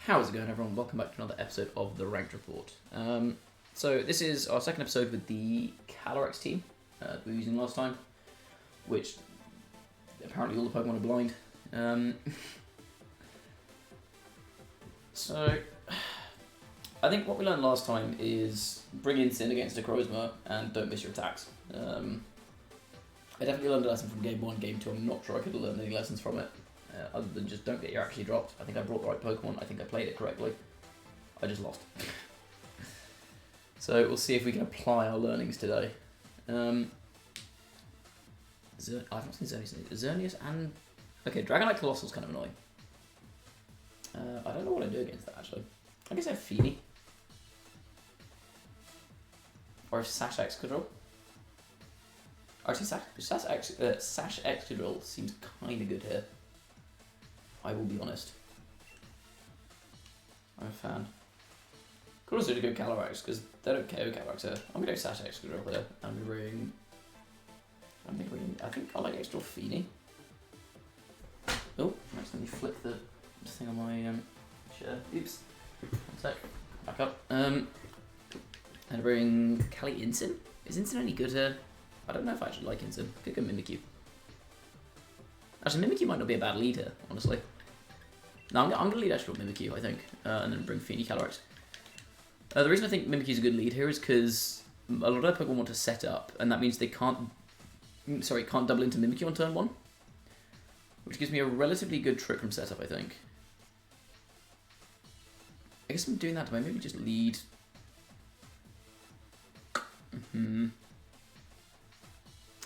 How's it going, everyone? Welcome back to another episode of the Ranked Report. So this is our second episode with the Calyrex team that we were using last time, which apparently all the Pokemon are blind. So I think what we learned last time is bring Incin against a Crozma and don't miss your attacks. I definitely learned a lesson from Game 1, Game 2. I'm not sure I could have learned any lessons from it. Other than just don't get your actually dropped. I think I brought the right Pokemon. I think I played it correctly. I just lost. So we'll see if we can apply our learnings today. I've not seen Xerneas and... Okay, Dragonite Colossal's kind of annoying. I don't know what I do against that, actually. I guess I have Feeny. Or Sash Excadrill. Actually, Sash Excadrill seems kind of good here. I will be honest. I'm a fan. Could also do good Calyrex because they don't KO Calyrex here. I'm gonna go Sash Excadrill here. I'm gonna bring. I think I like extra Feeny. Oh, let me flip the thing on my share. Oops. One sec. Back up. And bring Incin. Is Incin any good here? I don't know if I actually like Incin. Could go Mimikyu. Actually, Mimikyu might not be a bad lead here, honestly. No, I'm going to lead Extra Mimikyu, I think, and then bring Feeny Calyrex. The reason I think Mimikyu's a good lead here is because a lot of Pokemon want to set up, and that means they can't double into Mimikyu on turn 1, which gives me a relatively good Trick Room setup, I think. I guess I'm doing that. Do I maybe just lead?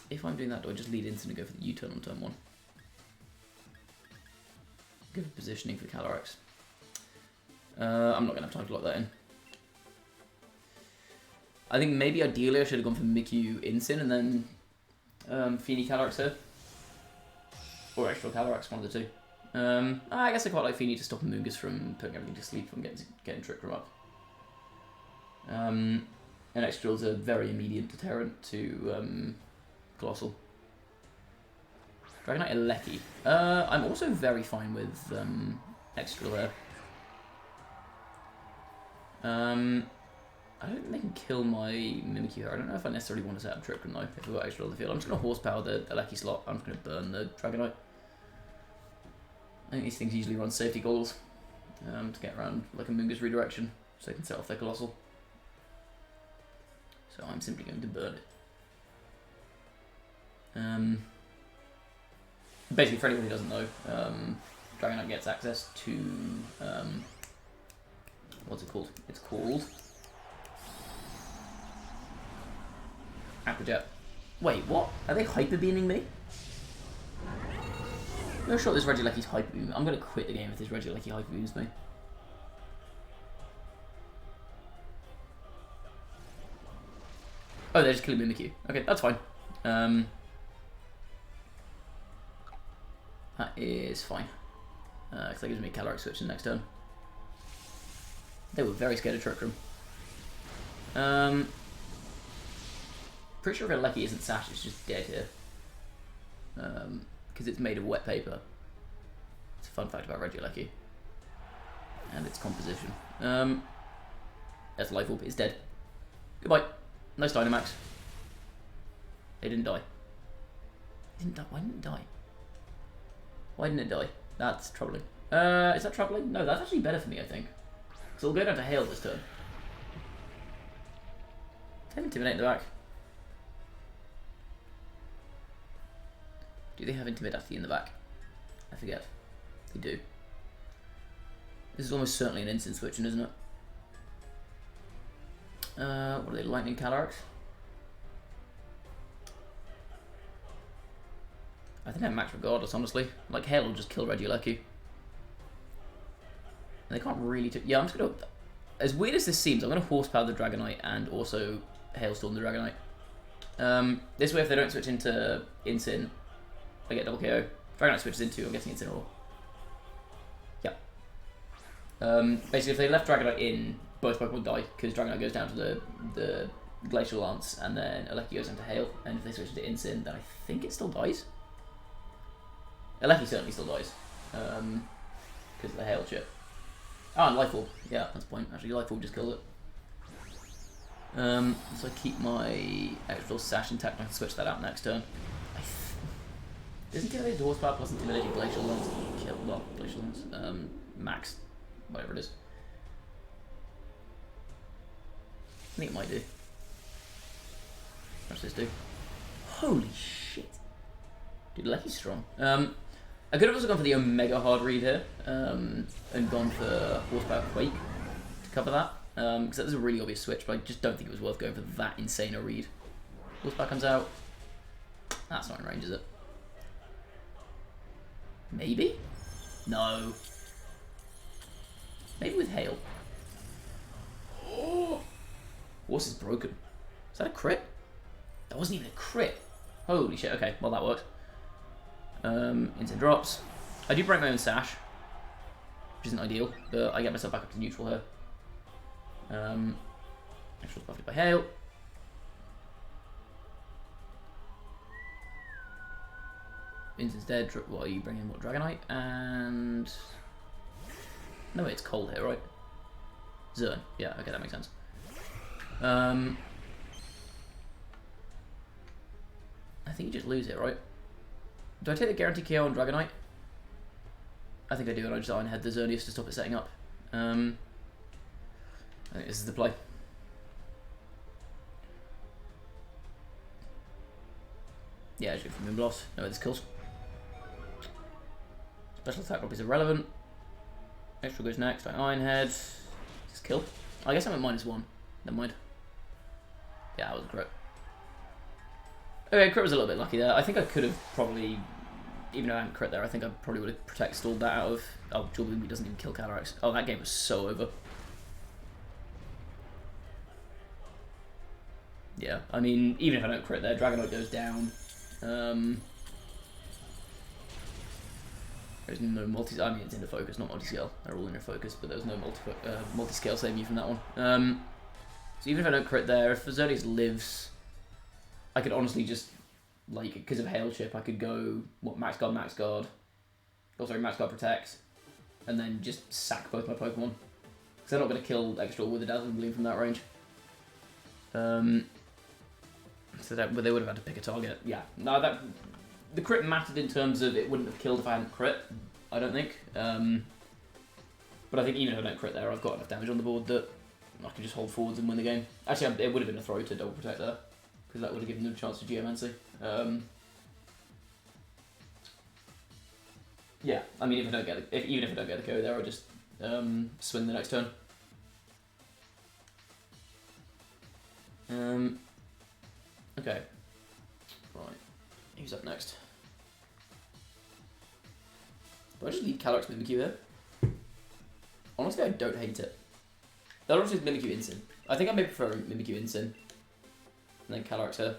If I'm doing that, do I just lead Incin and go for the U-turn on turn 1? Good positioning for Calyrex. I'm not going to have time to lock that in. I think maybe ideally I should have gone for Mimikyu Incin and then Feeny Calyrex here. Or Extra Calyrex, one of the two. I guess I quite like Feeny to stop Mungus from putting everything to sleep from getting Trick Room up. And Excadrill's a very immediate deterrent to Colossal. Dragonite Alecki. I'm also very fine with Excadrill there. I don't think they can kill my Mimikyu here. I don't know if I necessarily want to set up Trick Room though, if we've got Excadrill on the field. I'm just going to horsepower the Alecki slot. I'm just going to burn the Dragonite. I think these things usually run safety goggles to get around like a Mungus redirection, so they can set off their Colossal. So I'm simply going to burn it. Basically, for anyone who doesn't know, Dragonite gets access to, what's it called? It's called Aqua Jet. Wait, what? Are they Hyper Beaming me? I'm not sure this Regieleki's Hyper Beam. I'm going to quit the game if this Regieleki Hyper Beams me. Oh, they're just killing Mimikyu. Okay, that's fine. That is fine. Because that gives me a Calyrex switch in the next turn. They were very scared of Trick Room. Pretty sure Alecki isn't Sash, it's just dead here. Because it's made of wet paper. It's a fun fact about Regieleki. And its composition. That's Life Orb, it's dead. Goodbye. Nice Dynamax. They didn't die. Why didn't it die? Why didn't it die? That's troubling. Is that troubling? No, that's actually better for me, I think. So we'll go down to Hail this turn. They have Intimidate in the back. Do they have Intimidate in the back? I forget. They do. This is almost certainly an instant switching, isn't it? What are they, Lightning Calyrex? I think I match regardless, honestly. Like, Hail will just kill Regieleki. And they can't really... Yeah, I'm just going to... As weird as this seems, I'm going to horsepower the Dragonite and also Hailstorm the Dragonite. This way, if they don't switch into Incin, I get double KO. Dragonite switches into, I'm guessing, Incineroar. Yeah. Basically, if they left Dragonite in, both Pokemon die, because Dragonite goes down to the Glacial Lance, and then Alecki goes into Hail, and if they switch into Incin, then I think it still dies. Alecki certainly still dies, because of the Hail chip. Oh, and Life Orb. Yeah, that's the point. Actually, Life Orb just killed it. So I keep my extra sash intact. I can switch that out next turn. Does Intimidated Horsepower plus Intimidated Glacial Lance kill? Well, Glacial Lance. Max. Whatever it is. I think it might do. What's this do? Holy shit. Dude, Lucky's strong. I could have also gone for the Omega Hard Read here. And gone for Horsepower Quake to cover that. Because that was a really obvious switch, but I just don't think it was worth going for that insane a read. Horsepower comes out. That's not in range, is it? Maybe? No. Maybe with Hail. Oh! Horse is broken. Is that a crit? That wasn't even a crit. Holy shit, okay, well that worked. Instant drops. I do break my own sash, which isn't ideal, but I get myself back up to neutral here. Actual buffed by Hail. Instant's dead. What are you bringing? What, Dragonite? And... no, wait, it's cold here, right? Zern. Yeah, okay, that makes sense. I think you just lose it, right? Do I take the guarantee KO on Dragonite? I think I do, and I just Ironhead the Xerneas to stop it setting up. I think this is the play. Yeah, I just go for Moonblast. No, this kills. Special attack drop is irrelevant. Extra goes next. I Ironhead. Just kill. I guess I'm at -1. Never mind. Yeah, that was a crit. Okay, crit was a little bit lucky there. I think I could have probably, even though I hadn't crit there, I think I probably would have protect stalled that out of... oh, Jewelry doesn't even kill Cataracts. Oh, that game was so over. Yeah, I mean, even if I don't crit there, Dragonite goes down. There's no multi... I mean, it's inner focus, not multi-scale. They're all inner focus, but there's no multi-scale saving you from that one. So even if I don't crit there, if Xerneas lives, I could honestly just, like, because of Hail Chip, I could go, what, Max Guard, oh sorry, Max Guard Protect, and then just sack both my Pokemon. Because they're not going to kill extra with a Dazzling Gleam from that range. So that, but they would have had to pick a target. Yeah, no, that the crit mattered in terms of it wouldn't have killed if I hadn't crit. I don't think. But I think even if I don't crit there, I've got enough damage on the board that I can just hold forwards and win the game. Actually, it would have been a throw to double protect there, because that would have given them a chance to Geomancy. Yeah, I mean, even if I don't get the KO there, I'll just swing the next turn. Okay. Right. Who's up next? Do I just leave Calyrex Mimikyu here? Honestly, I don't hate it. They'll just Mimikyu Incin. I think I may prefer Mimikyu Incin. And then Calyrex here.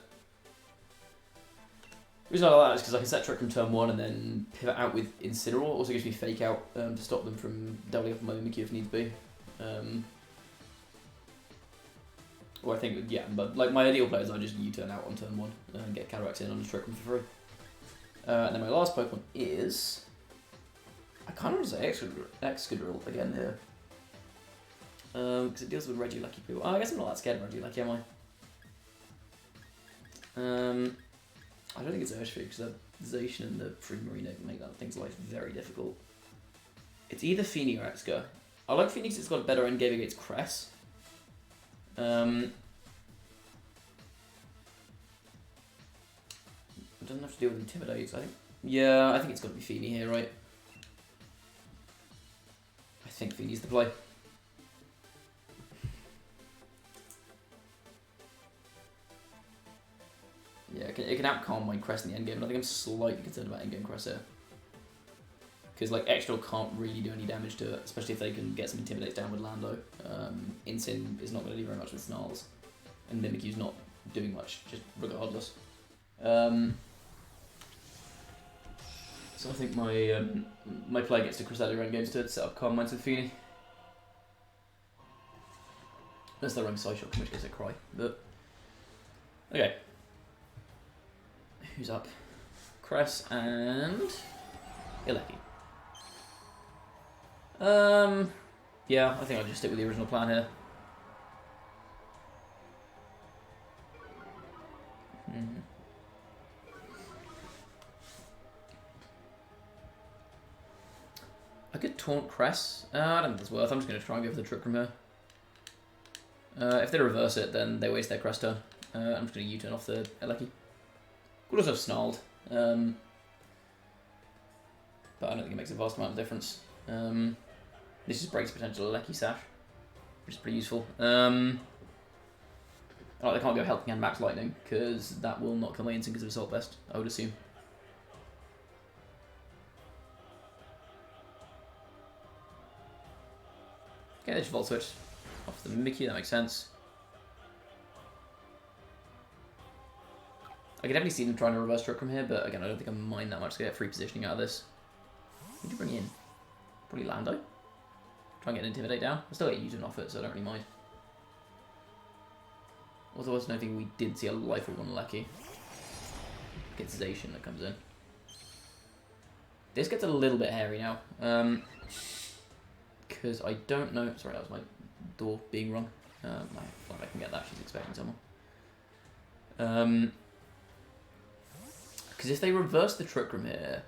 The reason I like that is because I can set Trick from turn 1 and then pivot out with Incineroar. Also gives me Fake Out to stop them from doubling up on my Mimikyu if needs be. Or I think, yeah, but like my ideal play is I just U-turn out on turn 1 and get Calyrex in and just Trick them for free. And then my last Pokemon is... I kind of want to say Excadrill again here. Because it deals with Regieleki people. Oh, I guess I'm not that scared of Regieleki, am I? I don't think it's Urshifu because the Zacian and the Free Marina make that thing's life very difficult. It's either Feeny or Exca. I like Feeny because it's got a better endgame against Cress. It doesn't have to deal with Intimidate, I think. Yeah, I think it's got to be Feeny here, right? I think Feeny's the play. Yeah, it can outcalm my Crest in the endgame, and I think I'm slightly concerned about endgame Crest here. Because like Extra can't really do any damage to it, especially if they can get some Intimidates down with Lando. Incin is not going to do very much with Snarls, and Mimikyu's not doing much, just regardless. So I think my my play gets to Cresselia endgames to set up Calm Minds with Feeny. Unless they're running Psyshock, in which case I cry. But okay. Who's up? Cress and Ilecki. Yeah, I think I'll just stick with the original plan here. I could taunt Cress. I don't think it's worth. I'm just going to try and go for the Trick Room here. If they reverse it, then they waste their Cress turn. I'm just going to U-turn off the Eleki. Could also have Snarled. But I don't think it makes a vast amount of difference. This just breaks potential Eleki Sash, which is pretty useful. Oh, they can't go Helping Hand Max Lightning, because that will not kill my Instinct because of Assault Vest, I would assume. Okay, they just Volt Switch off the Mickey, that makes sense. I could definitely see them trying to reverse Trick from here, but again, I don't think I mind that much to get free positioning out of this. What did you bring in? Probably Lando? Try and get an Intimidate down. I still get using off it, so I don't really mind. Also, worth noting we did see a Life Orb on Lucky. Gets Zacian that comes in. This gets a little bit hairy now. Because I don't know... Sorry, that was my door being wrong. I thought I can get that. She's expecting someone. Because if they reverse the Trick Room here...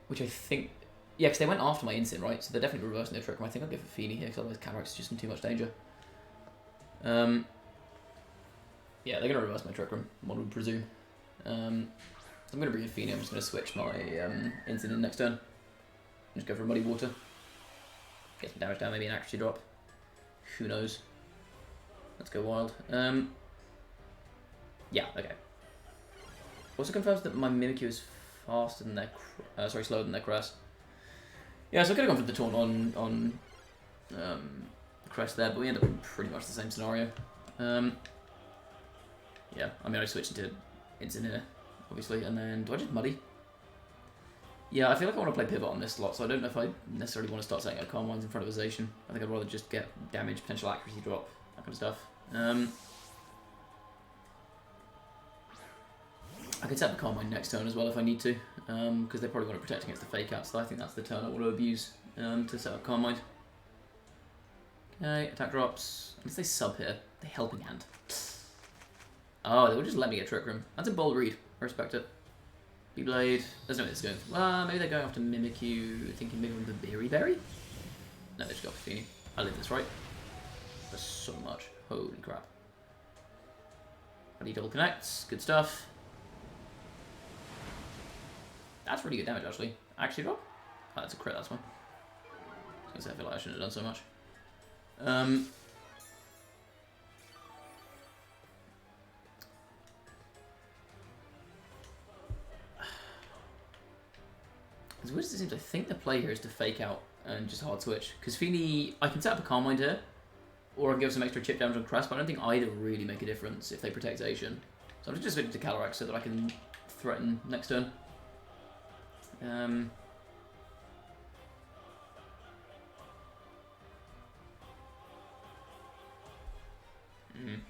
Which I think... Yeah, because they went after my Incin, right? So they're definitely reversing their Trick Room. I think I'll go for Feeny here, because otherwise Calyrex is just in too much danger. Yeah, they're going to reverse my Trick Room, one would presume. I'm going to bring in Feeny. I'm just going to switch my Incin in next turn. Just go for a Muddy Water. Get some damage down, maybe an accuracy drop. Who knows? Let's go wild. Yeah, okay. Also confirms that my Mimikyu is faster than their... slower than their Crest. Yeah, so I could have gone for the taunt on Crest there, but we end up in pretty much the same scenario. Yeah, I mean, I switched into Incineroar, obviously, and then... Do I just Muddy? Yeah, I feel like I want to play Pivot on this slot, so I don't know if I necessarily want to start setting up Calm Minds in front of Zacian. I think I'd rather just get damage, potential accuracy drop, that kind of stuff. I could set up a Calm Mind next turn as well if I need to, because they probably want to protect against the Fake Out, so I think that's the turn I want to abuse to set up Calm Mind. Okay, attack drops. Unless they sub here. They Helping Hand. Oh, they will just let me get Trick Room. That's a bold read. I respect it. Blade. There's no way this is going. Maybe they're going after Mimikyu, thinking maybe with the Berry Berry? No, they just got for Feeny. I live this right. There's so much. Holy crap. Ready double connects. Good stuff. That's really good damage, actually. Actually drop? Oh, that's a crit, that's fine. I was going to say, I feel like I shouldn't have done so much. As weird as it seems, I think the play here is to Fake Out and just hard switch. Because Feeny, I can set up a Calm Mind here, or I can give some extra chip damage on Crest, but I don't think either really make a difference if they protect Zacian. So I'm just switching to Calyrex so that I can threaten next turn.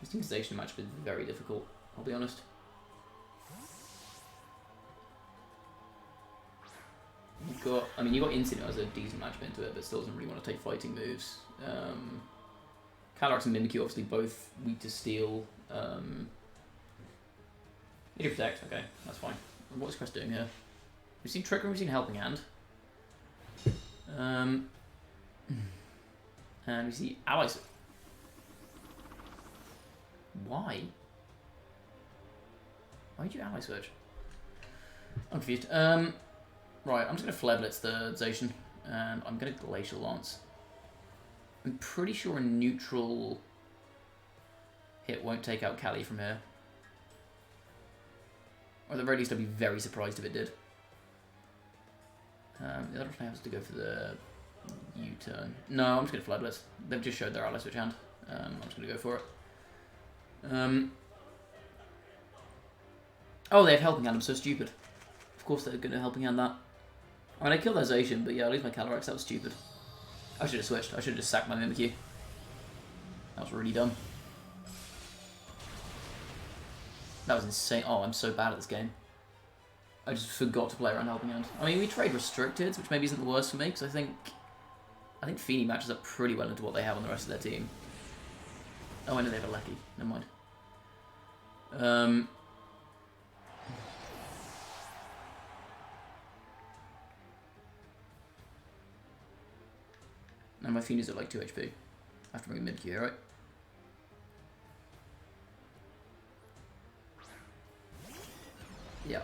This team's Zacian match is very difficult, I'll be honest. You've got Incineroar as a decent matchup into it, but still doesn't really want to take fighting moves. Calyrex and Mimikyu obviously both weak to steel. Need to protect, okay, that's fine. What's Crest doing here? We've seen Trick Room, we've seen Helping Hand. And we see Allies. Why? Why'd you Ally Switch? I'm confused. Right, I'm just going to Flare Blitz the Zacian, and I'm going to Glacial Lance. I'm pretty sure a neutral hit won't take out Cali from here. Or at the very least, I'd be very surprised if it did. The other option I have is to go for the U-turn. No, I'm just going to Flare Blitz. They've just showed their Ally Switch hand. I'm just going to go for it. Oh, they have Helping Hand. I'm so stupid. Of course they're going to Helping Hand that. I mean, I killed their Zacian, but yeah, I lose my Calyrex. That was stupid. I should have switched. I should have just sacked my Mimikyu. That was really dumb. That was insane. Oh, I'm so bad at this game. I just forgot to play around Helping Hand. I mean, we trade Restricted, which maybe isn't the worst for me, because I think I think Feeny matches up pretty well into what they have on the rest of their team. Oh, I know they have a Lecky. Never mind. And my Feeny's at like 2 HP. I have to bring a mid-Q here, right? Yeah.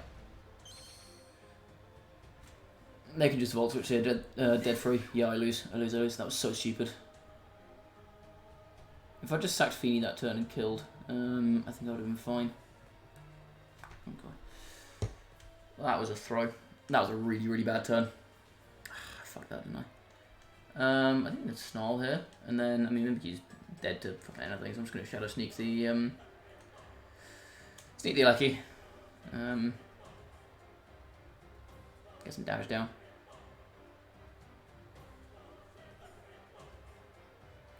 They can just Volt Switch here, dead free. Yeah, I lose. That was so stupid. If I just sacked Feeny that turn and killed, I think I would have been fine. Oh god. Well, that was a throw. That was a really, really bad turn. Fuck that, didn't I? I think there's Snarl here, and then, I mean, Mimikyu's dead to fucking anything, so I'm just going to Shadow Sneak the, Lucky. Get some damage down.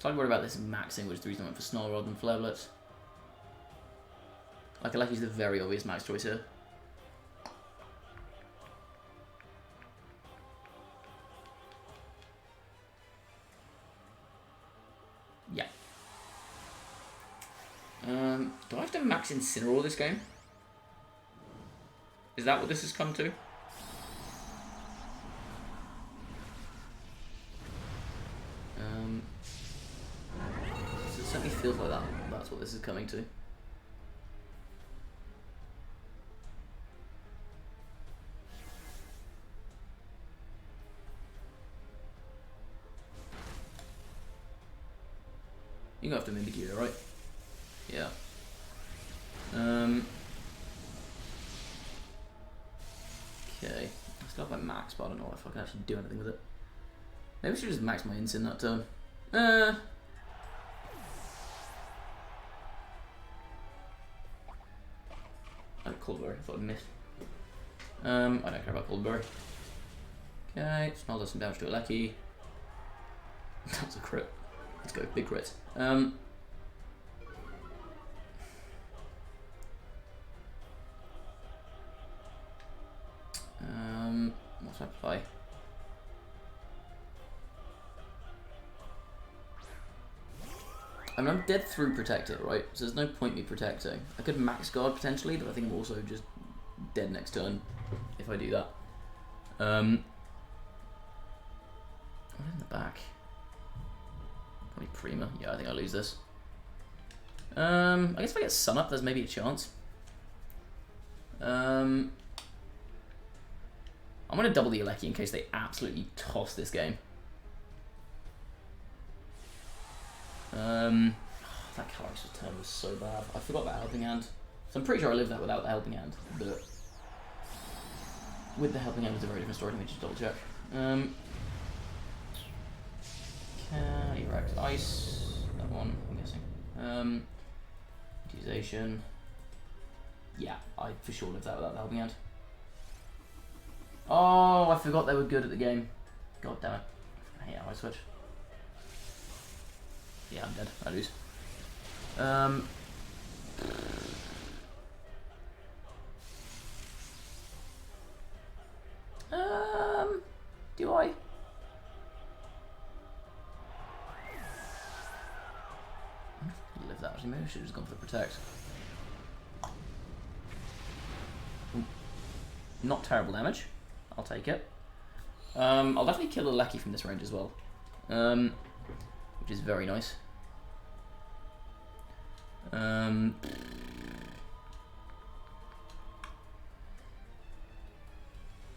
Slightly worried about this maxing, which is the reason I went for Snarl rather than Flare Blitz. Like, Lucky's the very obvious max choice here. Yeah. Do I have to max Incineroar this game? Is that what this has come to? So it certainly feels like that. That's what this is coming to. You go after Mimikyu, right? Yeah. Okay. I still have my max, but I don't know if I can actually do anything with it. Maybe I should just max my Incin that turn. Oh, Coldberry. I thought I'd missed. I don't care about Coldberry. Okay, Snarl does some damage to a Lecky. That's a crit. Let's go, big crit. What's my play? I mean, I'm dead through Protect it, right? So there's no point me protecting. I could max guard potentially, but I think I'm also just dead next turn if I do that. What in the back? Probably Prima. Yeah, I think I lose this. I guess if I get Sun Up, there's maybe a chance. I'm going to double the Alecki in case they absolutely toss this game. That Calyx's turn was so bad. I forgot that Helping Hand. So I'm pretty sure I lived that without the Helping Hand. But with the Helping Hand, it's a very different story. Let me just double check. Can erect Ice. That one, I'm guessing. Utilization. Yeah, I for sure lived that without the Helping Hand. Oh, I forgot they were good at the game. God damn it. I hate how I switch. Yeah, I'm dead. I lose. Do I? Live that actually. Maybe I should have just gone for the Protect. Not terrible damage. I'll take it. I'll definitely kill a Lecky from this range as well. Which is very nice.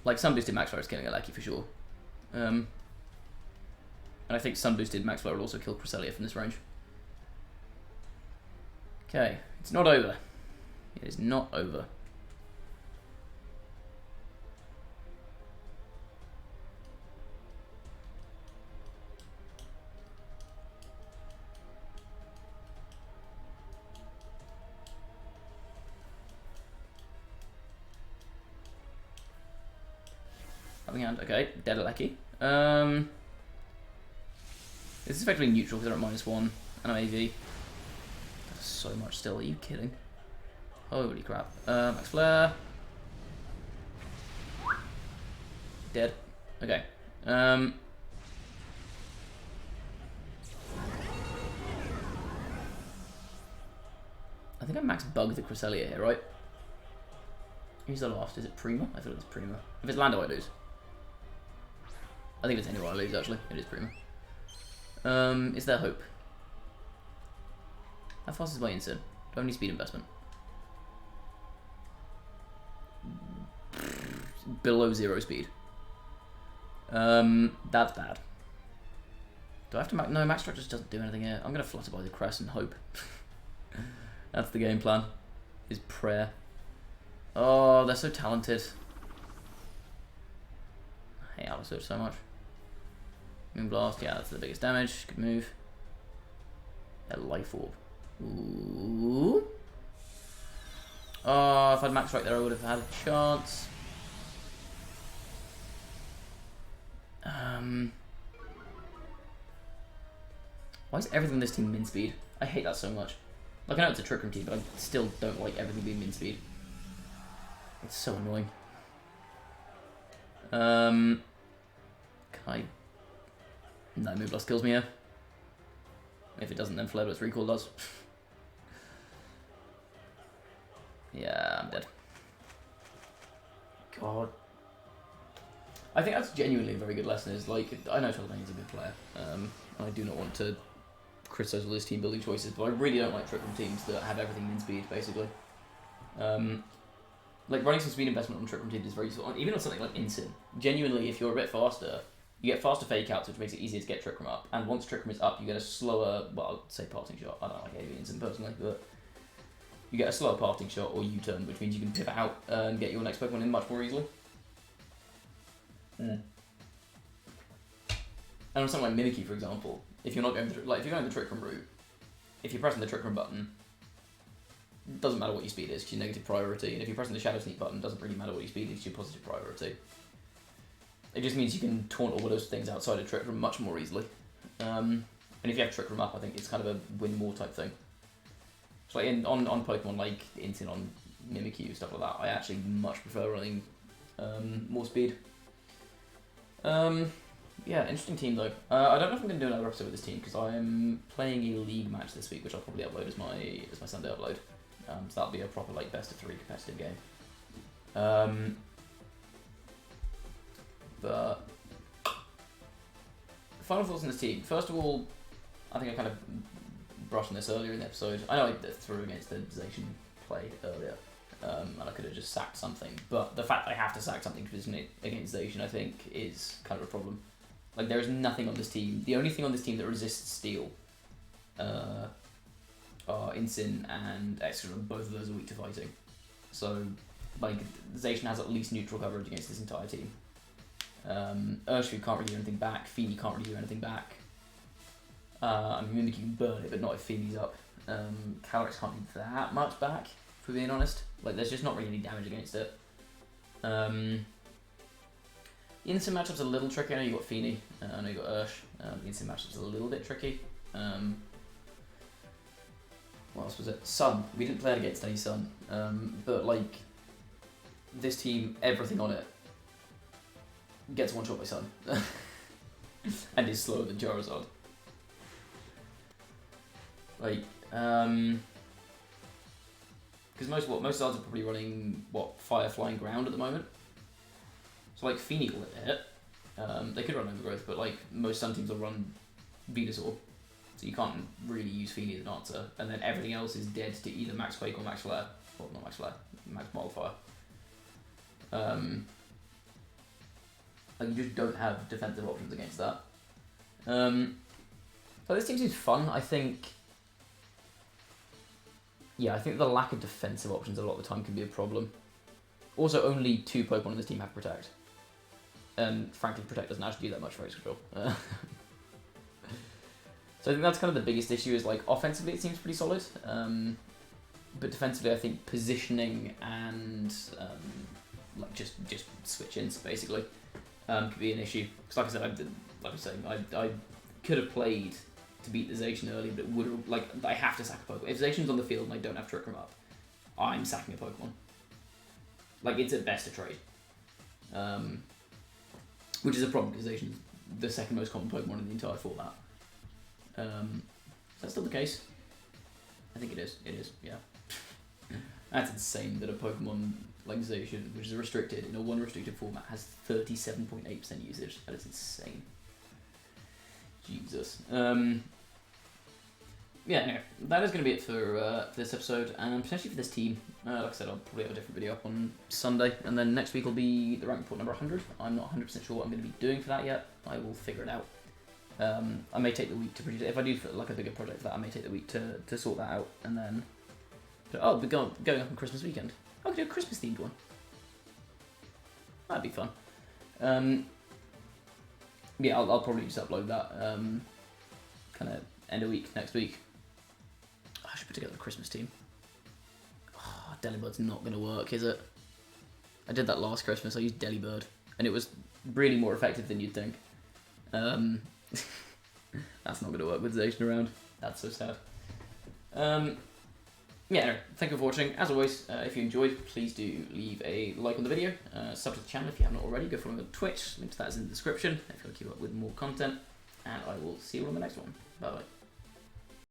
Like, Sun Boosted Max Flare is killing a Lecky for sure. And I think Sun Boosted Max Flare will also kill Cresselia from this range. Okay, it's not over. It is not over. Hand. Okay, dead Lecky. This is effectively neutral because they're at -1 and I'm AV. That's so much still. Are you kidding? Holy crap. Max Flare. Dead. Okay. Dynamax bug the Cresselia here, right? Who's the last? Is it Prima? I thought it was Prima. If it's Lando, I lose. I think if it's Incineroar, I lose, actually. It is Prima. Is there hope? How fast is my Incin? Do I have any speed investment? Below 0 speed. That's bad. Do I have to no, Max Strike just doesn't do anything here. I'm going to flutter by the crest and hope. That's the game plan. Is prayer. Oh, they're so talented. I hate Alice so much. Moonblast, yeah, that's the biggest damage. Good move. A Life Orb. Ooh. Oh, if I'd Max Strike there, I would have had a chance. Why is everything in this team min speed? I hate that so much. Like, I know it's a Trick Room team, but I still don't like everything being min speed. It's so annoying. Can I... No, Moonblast kills me here. If it doesn't, then Flareblitz Recall does. Yeah, I'm dead. God. I think that's genuinely a very good lesson. Is like, I know Tolvane's a good player. I do not want to criticize all his team building choices, but I really don't like Trick Room teams that have everything in speed, basically. Like, running some speed investment on Trick Room teams is very useful. Even on something like Incin. Genuinely, if you're a bit faster, you get faster fake outs, which makes it easier to get Trick Room up. And once Trick Room is up, you get a slower, well, I'd say parting shot. I don't like AV Incin personally, but you get a slower parting shot or U-turn, which means you can pivot out and get your next Pokemon in much more easily. And on something like Mimikyu, for example, if you're not going through, like, if you're going the Trick Room route, if you're pressing the Trick Room button, it doesn't matter what your speed is, because you're negative priority, and if you're pressing the Shadow Sneak button, it doesn't really matter what your speed is, you're positive priority. It just means you can taunt all of those things outside of Trick Room much more easily. And if you have Trick Room up, I think it's kind of a win more type thing. So like on Pokemon like Incin, on Mimikyu, stuff like that, I actually much prefer running more speed. Yeah, interesting team though. I don't know if I'm going to do another episode with this team because I'm playing a league match this week, which I'll probably upload as my Sunday upload. So that'll be a proper like best of 3 competitive game. But final thoughts on this team. First of all, I think I kind of brushed on this earlier in the episode. I know I threw against the Zacian play earlier, and I could have just sacked something. But the fact that I have to sack something to position it against Zacian, I think, is kind of a problem. Like, there is nothing on this team. The only thing on this team that resists steel are Incin and Excadrill. Both of those are weak to fighting. So, like, Zacian has at least neutral coverage against this entire team. Urshifu can't really do anything back. Feeny can't really do anything back. I mean, Mimikyu can burn it, but not if Feeny's up. Calyrex can't do that much back, if we're being honest. Like, there's just not really any damage against it. The Incin matchup's a little tricky. I know you got Feeny, I know you got Ursh. The Incin matchup's a little bit tricky. What else was it? Sun. We didn't play it against any Sun. But, like, this team, everything on it gets one shot by Sun. And is slower than Charizard. Like, because most Zards are probably running, Fire, Flying, Ground at the moment. So, like, Feeny will hit. They could run Overgrowth, but, like, most Sun teams will run Venusaur. So you can't really use Feeny as an answer. And then everything else is dead to either Max Quake or Max Flare. Well, not Max Flare, Max Wildfire. Like, you just don't have defensive options against that. So this team seems fun. I think the lack of defensive options a lot of the time can be a problem. Also, only 2 Pokemon in this team have Protect. And frankly, Protect doesn't actually do that much for Excadrill. So I think that's kind of the biggest issue, is like, offensively it seems pretty solid. But defensively, I think positioning and like just switch-ins, basically, could be an issue. Because like I said, I could have played to beat the Zacian early, but it would have, like, I have to sack a Pokemon. If Zacian's on the field and I don't have Trick Room up, I'm sacking a Pokemon. Like, it's at best a trade. Which is a problem, because Zacian's the second most common Pokemon in the entire format. Is that still the case? I think it is. It is, yeah. That's insane that a Pokemon like Zacian, which is restricted in a one restricted format, has 37.8% usage. That is insane. Jesus. Yeah, no, that is going to be it for this episode, and potentially for this team. Like I said, I'll probably have a different video up on Sunday, and then next week will be the rank report number 100. I'm not 100% sure what I'm going to be doing for that yet. I will figure it out. I may take the week to produce it. If I do like a bigger project for that, I may take the week to sort that out, and then... Oh, we're going up on Christmas weekend. I could do a Christmas themed one. That'd be fun. Yeah, I'll probably just upload that kind of end of week next week. I should put together a Christmas team. Oh, Delibird's not going to work, is it? I did that last Christmas. I used Delibird, and it was really more effective than you'd think. That's not going to work with Zacian around. That's so sad. Yeah, anyway, thank you for watching. As always, if you enjoyed, please do leave a like on the video. Sub to the channel if you haven't already. Go follow me on Twitch. Link to that is in the description if you want to keep up with more content. And I will see you on the next one. Bye bye.